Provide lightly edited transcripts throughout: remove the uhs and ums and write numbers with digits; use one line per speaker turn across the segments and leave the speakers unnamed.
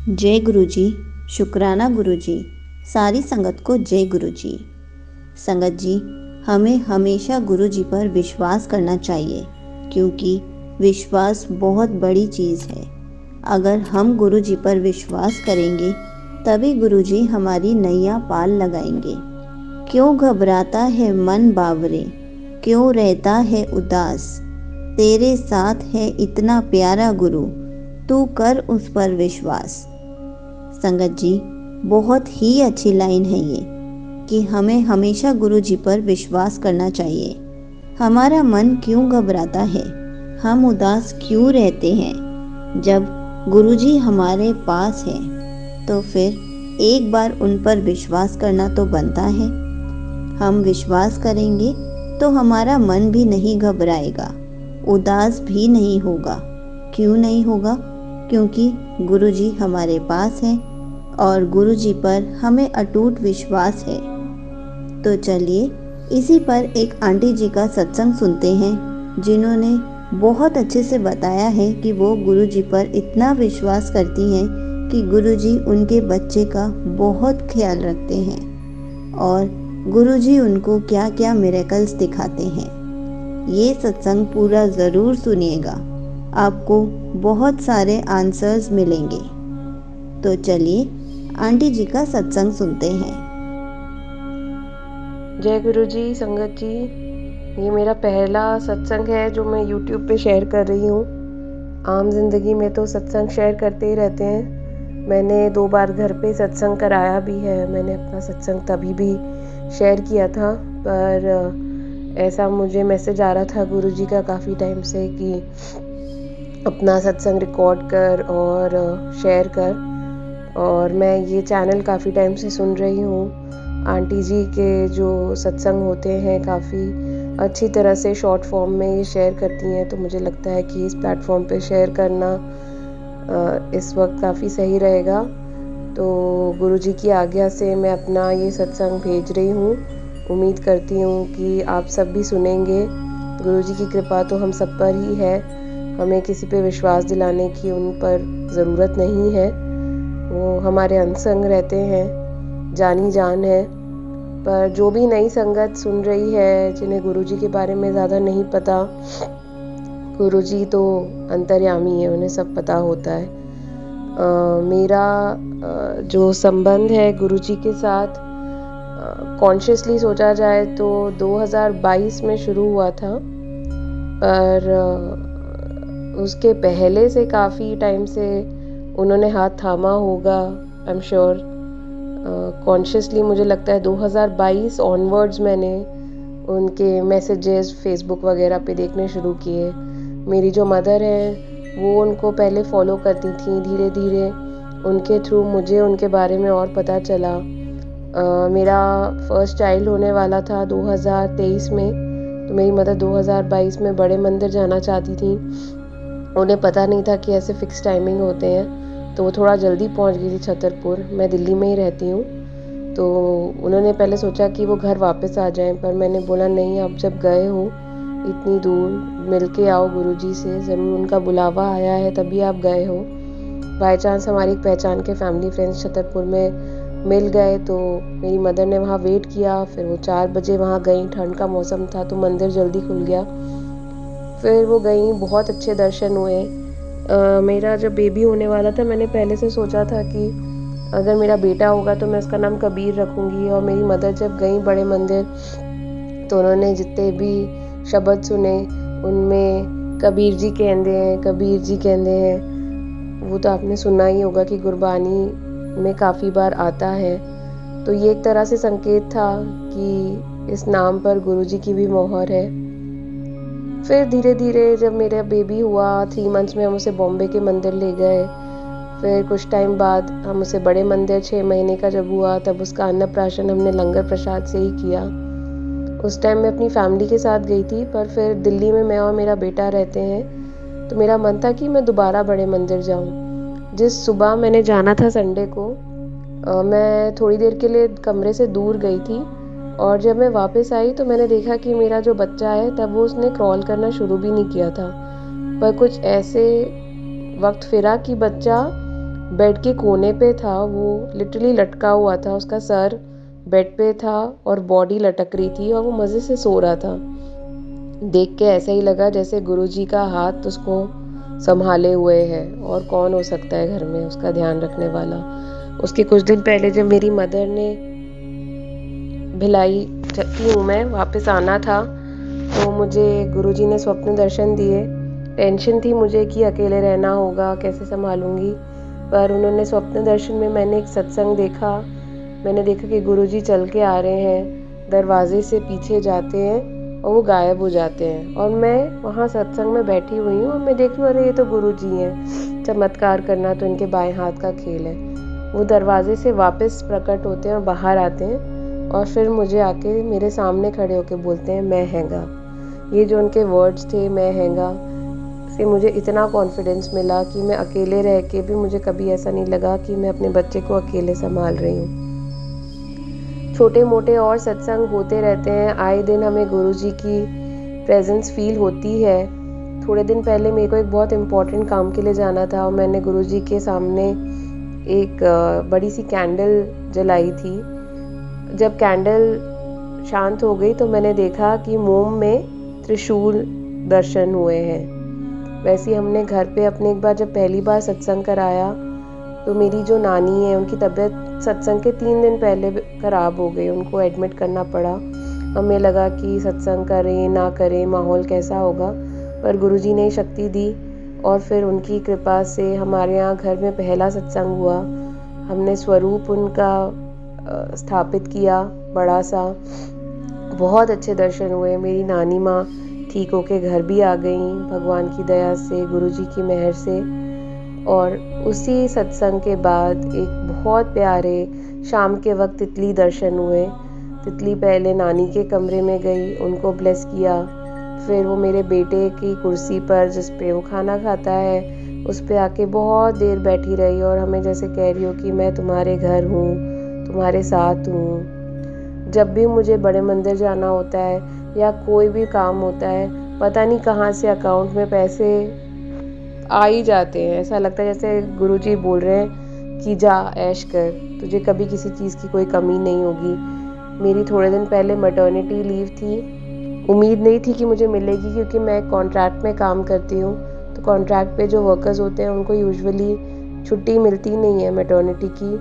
जय गुरु जी। शुक्राना गुरु जी। सारी संगत को जय गुरु जी। संगत जी, हमें हमेशा गुरु जी पर विश्वास करना चाहिए, क्योंकि विश्वास बहुत बड़ी चीज़ है। अगर हम गुरु जी पर विश्वास करेंगे तभी गुरु जी हमारी नैया पाल लगाएंगे। क्यों घबराता है मन बावरे, क्यों रहता है उदास, तेरे साथ है इतना प्यारा गुरु, तू कर उस पर विश्वास। संगत जी, बहुत ही अच्छी लाइन है ये कि हमें हमेशा गुरु जी पर विश्वास करना चाहिए। हमारा मन क्यों घबराता है, हम उदास क्यों रहते हैं, जब गुरु जी हमारे पास हैं तो फिर एक बार उन पर विश्वास करना तो बनता है। हम विश्वास करेंगे तो हमारा मन भी नहीं घबराएगा, उदास भी नहीं होगा। क्यों नहीं होगा? क्योंकि गुरु जी हमारे पास हैं और गुरु जी पर हमें अटूट विश्वास है। तो चलिए इसी पर एक आंटी जी का सत्संग सुनते हैं, जिन्होंने बहुत अच्छे से बताया है कि वो गुरु जी पर इतना विश्वास करती हैं कि गुरु जी उनके बच्चे का बहुत ख्याल रखते हैं और गुरु जी उनको क्या क्या मिरेकल्स दिखाते हैं। ये सत्संग पूरा ज़रूर सुनिएगा, आपको बहुत सारे आंसर्स मिलेंगे। तो चलिए आंटी जी का सत्संग सुनते हैं।
जय गुरु जी। संगत जी, ये मेरा पहला सत्संग है जो मैं YouTube पे शेयर कर रही हूँ। आम जिंदगी में तो सत्संग शेयर करते ही रहते हैं। मैंने 2 बार घर पे सत्संग कराया भी है। मैंने अपना सत्संग तभी भी शेयर किया था, पर ऐसा मुझे मैसेज आ रहा था गुरु जी का काफ़ी टाइम से कि अपना सत्संग रिकॉर्ड कर और शेयर कर। और मैं ये चैनल काफ़ी टाइम से सुन रही हूँ। आंटी जी के जो सत्संग होते हैं काफ़ी अच्छी तरह से शॉर्ट फॉर्म में ये शेयर करती हैं, तो मुझे लगता है कि इस प्लेटफॉर्म पे शेयर करना इस वक्त काफ़ी सही रहेगा। तो गुरु जी की आज्ञा से मैं अपना ये सत्संग भेज रही हूँ। उम्मीद करती हूँ कि आप सब भी सुनेंगे। गुरु जी की कृपा तो हम सब पर ही है, हमें किसी पे विश्वास दिलाने की उन पर ज़रूरत नहीं है। वो हमारे अंग रहते हैं, जानी जान है। पर जो भी नई संगत सुन रही है, जिन्हें गुरुजी के बारे में ज़्यादा नहीं पता, गुरुजी तो अंतर्यामी है, उन्हें सब पता होता है। मेरा जो संबंध है गुरुजी के साथ कॉन्शियसली सोचा जाए तो 2022 में शुरू हुआ था, पर उसके पहले से काफ़ी टाइम से उन्होंने हाथ थामा होगा। आई एम श्योर कॉन्शियसली मुझे लगता है 2022 ऑनवर्ड्स मैंने उनके मैसेजेस फेसबुक वगैरह पे देखने शुरू किए। मेरी जो मदर है वो उनको पहले फॉलो करती थी, धीरे धीरे उनके थ्रू मुझे उनके बारे में और पता चला। मेरा फर्स्ट चाइल्ड होने वाला था 2023 में, तो मेरी मदर 2022 में बड़े मंदिर जाना चाहती थी। उन्हें पता नहीं था कि ऐसे फ़िक्स टाइमिंग होते हैं, तो वो थोड़ा जल्दी पहुंच गई थी छतरपुर। मैं दिल्ली में ही रहती हूँ, तो उन्होंने पहले सोचा कि वो घर वापस आ जाएं, पर मैंने बोला नहीं, आप जब गए हो इतनी दूर मिल के आओ गुरुजी से, ज़रूर उनका बुलावा आया है तभी आप गए हो। बाय चांस हमारी पहचान के फैमिली फ्रेंड्स छतरपुर में मिल गए, तो मेरी मदर ने वहाँ वेट किया। फिर वो 4 बजे वहाँ गई, ठंड का मौसम था तो मंदिर जल्दी खुल गया। फिर वो गई, बहुत अच्छे दर्शन हुए। मेरा जब बेबी होने वाला था, मैंने पहले से सोचा था कि अगर मेरा बेटा होगा तो मैं उसका नाम कबीर रखूँगी। और मेरी मदर जब गई बड़े मंदिर, तो उन्होंने जितने भी शब्द सुने उनमें कबीर जी कहते हैं, कबीर जी कहते हैं। वो तो आपने सुना ही होगा कि गुरबानी में काफ़ी बार आता है। तो ये एक तरह से संकेत था कि इस नाम पर गुरु जी की भी मोहर है। फिर धीरे धीरे जब मेरा बेबी हुआ 3 मंथ्स में, हम उसे बॉम्बे के मंदिर ले गए। फिर कुछ टाइम बाद हम उसे बड़े मंदिर 6 महीने का जब हुआ, तब उसका अन्नप्राशन हमने लंगर प्रसाद से ही किया। उस टाइम मैं अपनी फैमिली के साथ गई थी, पर फिर दिल्ली में मैं और मेरा बेटा रहते हैं, तो मेरा मन था कि मैं दोबारा बड़े मंदिर जाऊं। जिस सुबह मैंने जाना था संडे को, मैं थोड़ी देर के लिए कमरे से दूर गई थी, और जब मैं वापस आई तो मैंने देखा कि मेरा जो बच्चा है तब वो उसने क्रॉल करना शुरू भी नहीं किया था। पर कुछ ऐसे वक्त फिरा कि बच्चा बेड के कोने पे था, वो लिटरली लटका हुआ था, उसका सर बेड पे था और बॉडी लटक रही थी और वो मज़े से सो रहा था। देख के ऐसा ही लगा जैसे गुरुजी का हाथ उसको संभाले हुए है, और कौन हो सकता है घर में उसका ध्यान रखने वाला। उसके कुछ दिन पहले जब मेरी मदर ने भिलाई की हूँ मैं वापस आना था, तो मुझे गुरुजी ने स्वप्न दर्शन दिए। टेंशन थी मुझे कि अकेले रहना होगा, कैसे संभालूंगी, पर उन्होंने स्वप्न दर्शन में मैंने एक सत्संग देखा। मैंने देखा कि गुरुजी चल के आ रहे हैं, दरवाजे से पीछे जाते हैं और वो गायब हो जाते हैं, और मैं वहाँ सत्संग में बैठी हुई हूँ और मैं देख रही हूँ अरे ये तो गुरुजी हैं। चमत्कार करना तो इनके बाएं हाथ का खेल है। वो दरवाजे से वापस प्रकट होते हैं और बाहर आते हैं, और फिर मुझे आके मेरे सामने खड़े होके बोलते हैं मैं हैगा। ये जो उनके वर्ड्स थे मैं हैगा से मुझे इतना कॉन्फिडेंस मिला कि मैं अकेले रह के भी मुझे कभी ऐसा नहीं लगा कि मैं अपने बच्चे को अकेले संभाल रही हूँ। छोटे मोटे और सत्संग होते रहते हैं, आए दिन हमें गुरुजी की प्रेजेंस फील होती है। थोड़े दिन पहले मेरे को एक बहुत इम्पोर्टेंट काम के लिए जाना था और मैंने गुरुजी के सामने एक बड़ी सी कैंडल जलाई थी। जब कैंडल शांत हो गई तो मैंने देखा कि मोम में त्रिशूल दर्शन हुए हैं। वैसे ही हमने घर पे अपने एक बार जब पहली बार सत्संग कराया तो मेरी जो नानी है उनकी तबीयत सत्संग के 3 दिन पहले ख़राब हो गई, उनको एडमिट करना पड़ा। हमें लगा कि सत्संग करें ना करें माहौल कैसा होगा, पर गुरुजी ने शक्ति दी और फिर उनकी कृपा से हमारे यहाँ घर में पहला सत्संग हुआ। हमने स्वरूप उनका स्थापित किया बड़ा सा। बहुत अच्छे दर्शन हुए। मेरी नानी माँ ठीक होके घर भी आ गई भगवान की दया से, गुरुजी की मेहर से। और उसी सत्संग के बाद एक बहुत प्यारे शाम के वक्त तितली दर्शन हुए। तितली पहले नानी के कमरे में गई, उनको ब्लेस किया, फिर वो मेरे बेटे की कुर्सी पर जिस पे वो खाना खाता है उस पे आके बहुत देर बैठी रही और हमें जैसे कह रही हो कि मैं तुम्हारे घर हूँ, तुम्हारे साथ हूँ। जब भी मुझे बड़े मंदिर जाना होता है या कोई भी काम होता है, पता नहीं कहाँ से अकाउंट में पैसे आ ही जाते हैं। ऐसा लगता है जैसे गुरुजी बोल रहे हैं कि जा ऐश कर, तुझे कभी किसी चीज़ की कोई कमी नहीं होगी। मेरी थोड़े दिन पहले मैटरनिटी लीव थी। उम्मीद नहीं थी कि मुझे मिलेगी क्योंकि मैं कॉन्ट्रैक्ट में काम करती हूँ, तो कॉन्ट्रैक्ट पे जो वर्कर्स होते हैं उनको यूजुअली छुट्टी मिलती नहीं है मैटरनिटी की।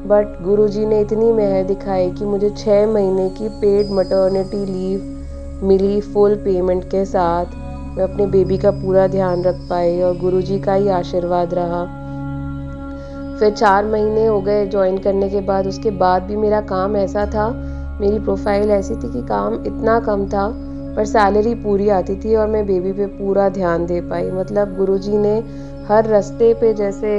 बट गुरुजी ने इतनी मेहर दिखाई कि मुझे 6 महीने की पेड मैटरनिटी लीव मिली फुल पेमेंट के साथ। मैं अपने बेबी का पूरा ध्यान रख पाई और गुरुजी का ही आशीर्वाद रहा। फिर 4 महीने हो गए ज्वाइन करने के बाद। उसके बाद भी मेरा काम ऐसा था, मेरी प्रोफाइल ऐसी थी कि काम इतना कम था पर सैलरी पूरी आती थी और मैं बेबी पे पूरा ध्यान दे पाई। मतलब गुरुजी ने हर रास्ते पे जैसे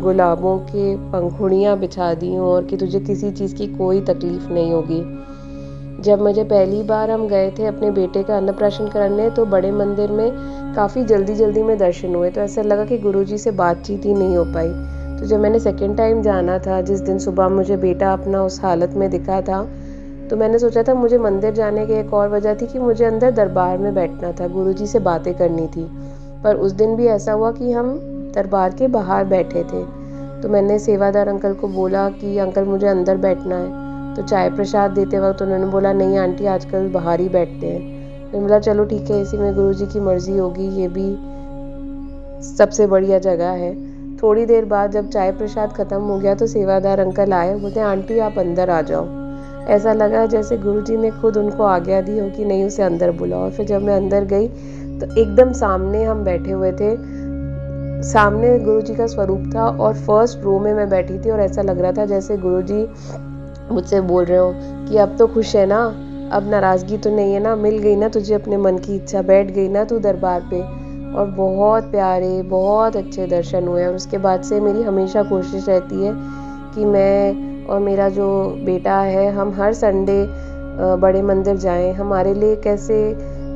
गुलाबों के पंखुड़ियाँ बिछा दी हों और कि तुझे किसी चीज़ की कोई तकलीफ़ नहीं होगी। जब मुझे पहली बार हम गए थे अपने बेटे का अन्नप्राशन करने, तो बड़े मंदिर में काफ़ी जल्दी में दर्शन हुए, तो ऐसा लगा कि गुरुजी से बातचीत ही नहीं हो पाई। तो जब मैंने सेकंड टाइम जाना था, जिस दिन सुबह मुझे बेटा अपना उस हालत में दिखा था, तो मैंने सोचा था मुझे मंदिर जाने की एक और वजह थी कि मुझे अंदर दरबार में बैठना था, गुरुजी से बातें करनी थी। पर उस दिन भी ऐसा हुआ कि हम दरबार के बाहर बैठे थे। तो मैंने सेवादार अंकल को बोला कि अंकल मुझे अंदर बैठना है। तो चाय प्रसाद देते वक्त उन्होंने बोला नहीं आंटी आजकल बाहर ही बैठते हैं। मैंने बोला चलो ठीक है, इसी में गुरुजी की मर्जी होगी, ये भी सबसे बढ़िया जगह है। थोड़ी देर बाद जब चाय प्रसाद ख़त्म हो गया तो सेवादार अंकल आए, बोलते आंटी आप अंदर आ जाओ। ऐसा लगा जैसे गुरुजी ने खुद उनको आज्ञा दी हो कि नहीं उसे अंदर बुलाओ। और फिर जब मैं अंदर गई तो एकदम सामने हम बैठे हुए थे, सामने गुरुजी का स्वरूप था और फर्स्ट रो में मैं बैठी थी और ऐसा लग रहा था जैसे गुरुजी मुझसे बोल रहे हो कि अब तो खुश है ना, अब नाराज़गी तो नहीं है ना, मिल गई ना तुझे अपने मन की इच्छा, बैठ गई ना तू दरबार पे। और बहुत प्यारे बहुत अच्छे दर्शन हुए। और उसके बाद से मेरी हमेशा कोशिश रहती है कि मैं और मेरा जो बेटा है हम हर संडे बड़े मंदिर जाएं। हमारे लिए कैसे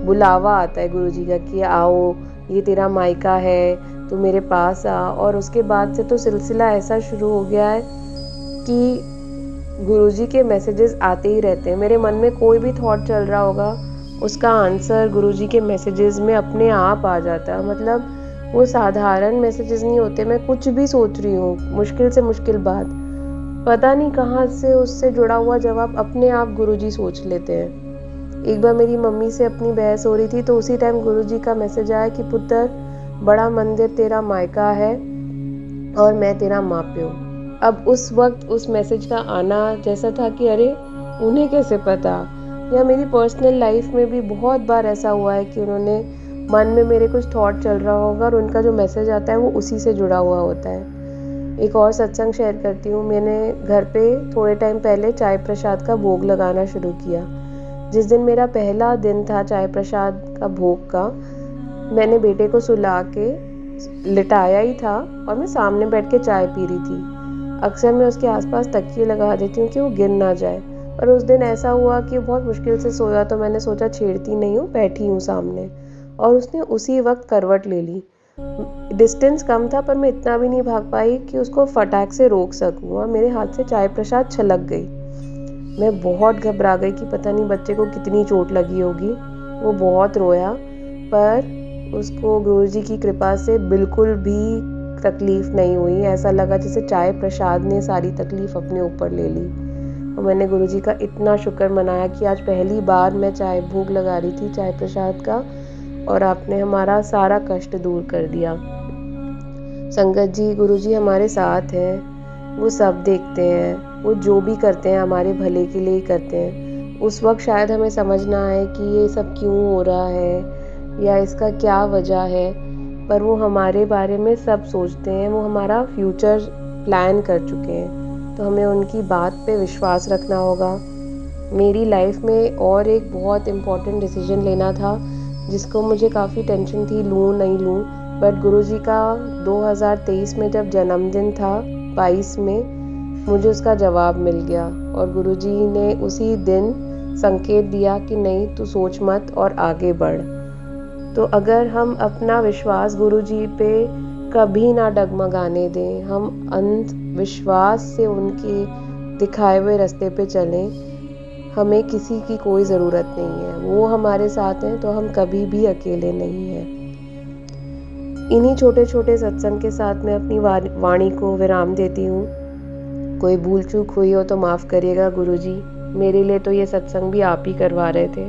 बुलावा आता है गुरुजी का कि आओ ये तेरा मायका है, तू मेरे पास आ। और उसके बाद से तो सिलसिला ऐसा शुरू हो गया है कि गुरुजी के मैसेजेस आते ही रहते हैं। मेरे मन में कोई भी थॉट चल रहा होगा, उसका आंसर गुरुजी के मैसेजेस में अपने आप आ जाता है। मतलब वो साधारण मैसेजेस नहीं होते। मैं कुछ भी सोच रही हूँ, मुश्किल से मुश्किल बात, पता नहीं कहाँ से उससे जुड़ा हुआ जवाब अपने आप गुरुजी सोच लेते हैं। एक बार मेरी मम्मी से अपनी बहस हो रही थी तो उसी टाइम गुरुजी का मैसेज आया कि पुत्र, बड़ा मंदिर तेरा मायका है और मैं तेरा माँ-प्यो। अब उस वक्त उस मैसेज का आना जैसा था कि अरे उन्हें कैसे पता। या मेरी पर्सनल लाइफ में भी बहुत बार ऐसा हुआ है कि उन्होंने मन में मेरे कुछ थॉट चल रहा होगा और उनका जो मैसेज आता है वो उसी से जुड़ा हुआ होता है। एक और सत्संग शेयर करती हूँ। मैंने घर पे थोड़े टाइम पहले चाय प्रसाद का भोग लगाना शुरू किया। जिस दिन मेरा पहला दिन था चाय प्रसाद का भोग का, मैंने बेटे को सुला के लिटाया ही था और मैं सामने बैठ के चाय पी रही थी। अक्सर मैं उसके आसपास तकिए लगा देती हूँ कि वो गिर ना जाए, पर उस दिन ऐसा हुआ कि बहुत मुश्किल से सोया तो मैंने सोचा छेड़ती नहीं हूँ, बैठी हूँ सामने, और उसने उसी वक्त करवट ले ली। डिस्टेंस कम था पर मैं इतना भी नहीं भाग पाई कि उसको फटाक से रोक सकूँ और मेरे हाथ से चाय प्रसाद छलक गई। मैं बहुत घबरा गई कि पता नहीं बच्चे को कितनी चोट लगी होगी। वो बहुत रोया, पर उसको गुरुजी की कृपा से बिल्कुल भी तकलीफ़ नहीं हुई। ऐसा लगा जैसे चाय प्रसाद ने सारी तकलीफ़ अपने ऊपर ले ली। और मैंने गुरुजी का इतना शुक्र मनाया कि आज पहली बार मैं चाय भोग लगा रही थी चाय प्रसाद का, और आपने हमारा सारा कष्ट दूर कर दिया। संगत जी, गुरुजी हमारे साथ हैं, वो सब देखते हैं, वो जो भी करते हैं हमारे भले के लिए ही करते हैं। उस वक्त शायद हमें समझ ना आए कि ये सब क्यों हो रहा है या इसका क्या वजह है, पर वो हमारे बारे में सब सोचते हैं, वो हमारा फ्यूचर प्लान कर चुके हैं, तो हमें उनकी बात पे विश्वास रखना होगा। मेरी लाइफ में और एक बहुत इम्पॉर्टेंट डिसीजन लेना था जिसको मुझे काफ़ी टेंशन थी, लूँ नहीं लूँ, बट गुरुजी का 2023 में जब जन्मदिन था 22 में, मुझे उसका जवाब मिल गया और गुरुजी ने उसी दिन संकेत दिया कि नहीं, तू सोच मत और आगे बढ़। तो अगर हम अपना विश्वास गुरुजी पे कभी ना डगमगाने दें, हम अंधविश्वास से उनके दिखाए हुए रास्ते पे चलें, हमें किसी की कोई ज़रूरत नहीं है। वो हमारे साथ हैं तो हम कभी भी अकेले नहीं हैं। इन्हीं छोटे छोटे सत्संग के साथ मैं अपनी वाणी को विराम देती हूँ। कोई भूल चूक हुई हो तो माफ़ करिएगा गुरुजी, मेरे लिए तो ये सत्संग भी आप ही करवा रहे थे।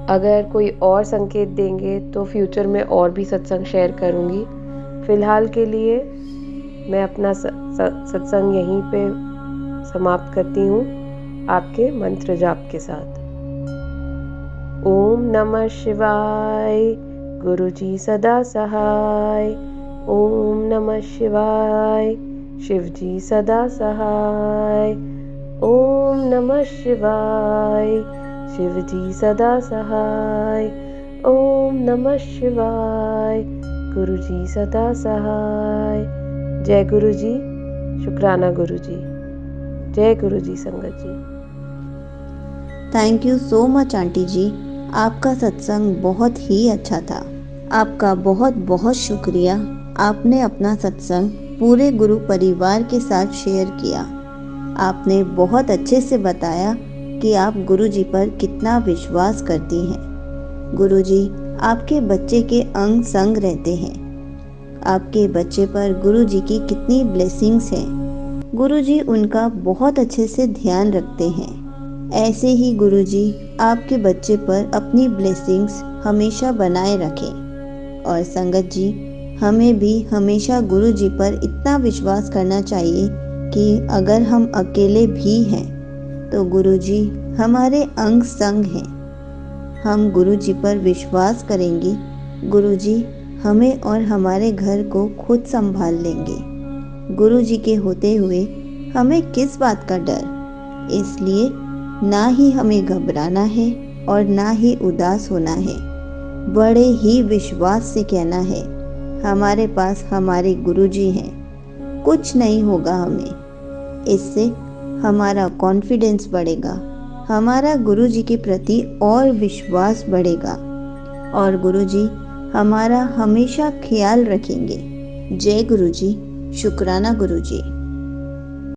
अगर कोई और संकेत देंगे तो फ्यूचर में और भी सत्संग शेयर करूँगी। फ़िलहाल के लिए मैं अपना सत्संग यहीं पे समाप्त करती हूँ आपके मंत्र जाप के साथ। ओम नमः शिवाय, गुरुजी सदा सहाय। ओम नमः शिवाय, शिवजी सदा सहाय। ओम नमः शिवाय, शिवजी सदा सहाय। ओम नमः शिवाय, गुरुजी सदा सहाय। जय गुरुजी, शुक्राना गुरुजी। जय गुरुजी संगत जी।
Thank you so much aunty ji, आपका सत्संग बहुत ही अच्छा था। आपका बहुत बहुत शुक्रिया, आपने अपना सत्संग पूरे गुरु परिवार के साथ शेयर किया। आपने बहुत अच्छे से बताया कि आप गुरुजी पर कितना विश्वास करती हैं। गुरुजी आपके बच्चे के अंग संग रहते हैं। आपके बच्चे पर गुरुजी की कितनी ब्लेसिंग्स हैं। गुरुजी उनका बहुत अच्छे से ध्यान रखते हैं। ऐसे ही गुरुजी आपके बच्चे पर अपनी ब्लेसिंग्स हमेशा बनाए रखें। और संगत जी, हमें भी हमेशा गुरुजी पर इतना विश्वास करना चाहिए कि अगर हम अकेले भी हैं तो गुरुजी हमारे अंग संग हैं। हम गुरुजी पर विश्वास करेंगे, गुरुजी हमें और हमारे घर को खुद संभाल लेंगे। गुरुजी के होते हुए हमें किस बात का डर। इसलिए ना ही हमें घबराना है और ना ही उदास होना है। बड़े ही विश्वास से कहना है, हमारे पास हमारे गुरुजी हैं, कुछ नहीं होगा हमें। इससे हमारा कॉन्फिडेंस बढ़ेगा, हमारा गुरुजी के प्रति और विश्वास बढ़ेगा और गुरुजी हमारा हमेशा ख्याल रखेंगे। जय गुरुजी, शुक्राना गुरुजी।